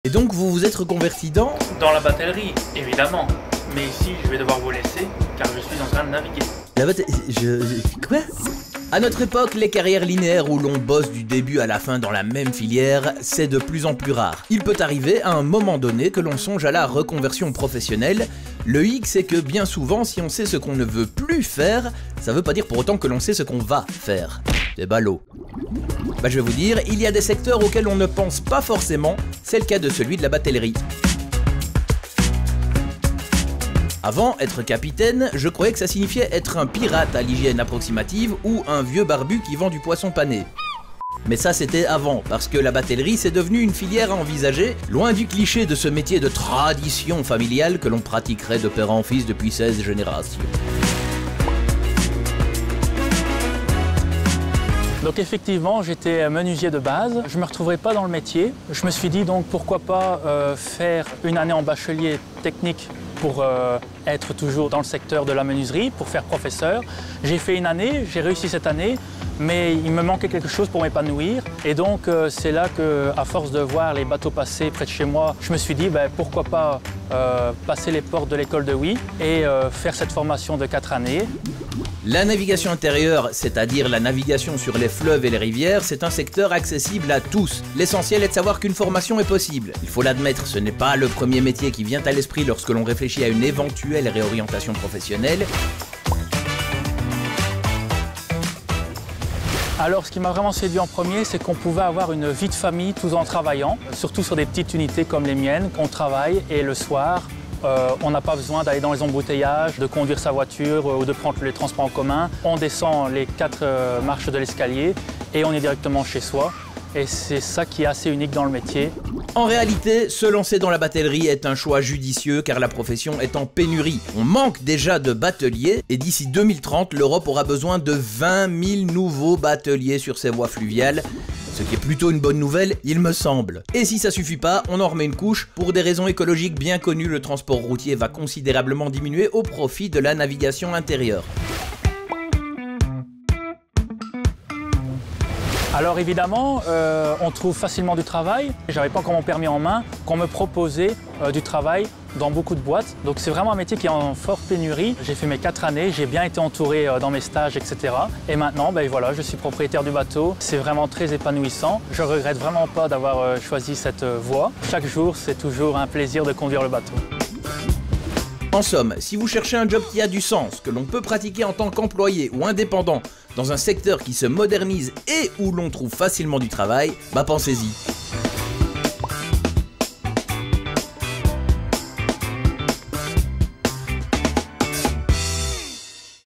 Et donc vous vous êtes reconverti dans la batellerie, évidemment. Mais ici, je vais devoir vous laisser, car je suis en train de naviguer. Quoi? À notre époque, les carrières linéaires où l'on bosse du début à la fin dans la même filière, c'est de plus en plus rare. Il peut arriver à un moment donné que l'on songe à la reconversion professionnelle. Le hic, c'est que bien souvent, si on sait ce qu'on ne veut plus faire, ça veut pas dire pour autant que l'on sait ce qu'on va faire. C'est ballot. Je vais vous dire, il y a des secteurs auxquels on ne pense pas forcément, c'est le cas de celui de la batellerie. Avant, être capitaine, je croyais que ça signifiait être un pirate à l'hygiène approximative ou un vieux barbu qui vend du poisson pané. Mais ça c'était avant, parce que la batellerie c'est devenu une filière à envisager, loin du cliché de ce métier de tradition familiale que l'on pratiquerait de père en fils depuis 16 générations. Donc effectivement, j'étais menuisier de base, je ne me retrouverais pas dans le métier. Je me suis dit donc pourquoi pas faire une année en bachelier technique pour être toujours dans le secteur de la menuiserie, pour faire professeur. J'ai fait une année, j'ai réussi cette année, mais il me manquait quelque chose pour m'épanouir. Et donc c'est là qu'à force de voir les bateaux passer près de chez moi, je me suis dit pourquoi pas passer les portes de l'école de Oui et faire cette formation de 4 années. La navigation intérieure, c'est-à-dire la navigation sur les fleuves et les rivières, c'est un secteur accessible à tous. L'essentiel est de savoir qu'une formation est possible. Il faut l'admettre, ce n'est pas le premier métier qui vient à l'esprit lorsque l'on réfléchit à une éventuelle réorientation professionnelle. Alors ce qui m'a vraiment séduit en premier, c'est qu'on pouvait avoir une vie de famille tout en travaillant, surtout sur des petites unités comme les miennes, qu'on travaille et le soir, on n'a pas besoin d'aller dans les embouteillages, de conduire sa voiture ou de prendre les transports en commun. On descend les 4 marches de l'escalier et on est directement chez soi. Et c'est ça qui est assez unique dans le métier. En réalité, se lancer dans la batellerie est un choix judicieux car la profession est en pénurie. On manque déjà de bateliers et d'ici 2030, l'Europe aura besoin de 20 000 nouveaux bateliers sur ses voies fluviales. Ce qui est plutôt une bonne nouvelle, il me semble. Et si ça suffit pas, on en remet une couche. Pour des raisons écologiques bien connues, le transport routier va considérablement diminuer au profit de la navigation intérieure. Alors évidemment, on trouve facilement du travail. J'avais pas encore mon permis en main, qu'on me proposait du travail dans beaucoup de boîtes. Donc c'est vraiment un métier qui est en forte pénurie. J'ai fait mes 4 années, j'ai bien été entouré dans mes stages, etc. Et maintenant, voilà, je suis propriétaire du bateau. C'est vraiment très épanouissant. Je regrette vraiment pas d'avoir choisi cette voie. Chaque jour, c'est toujours un plaisir de conduire le bateau. En somme, si vous cherchez un job qui a du sens, que l'on peut pratiquer en tant qu'employé ou indépendant, dans un secteur qui se modernise et où l'on trouve facilement du travail, pensez-y.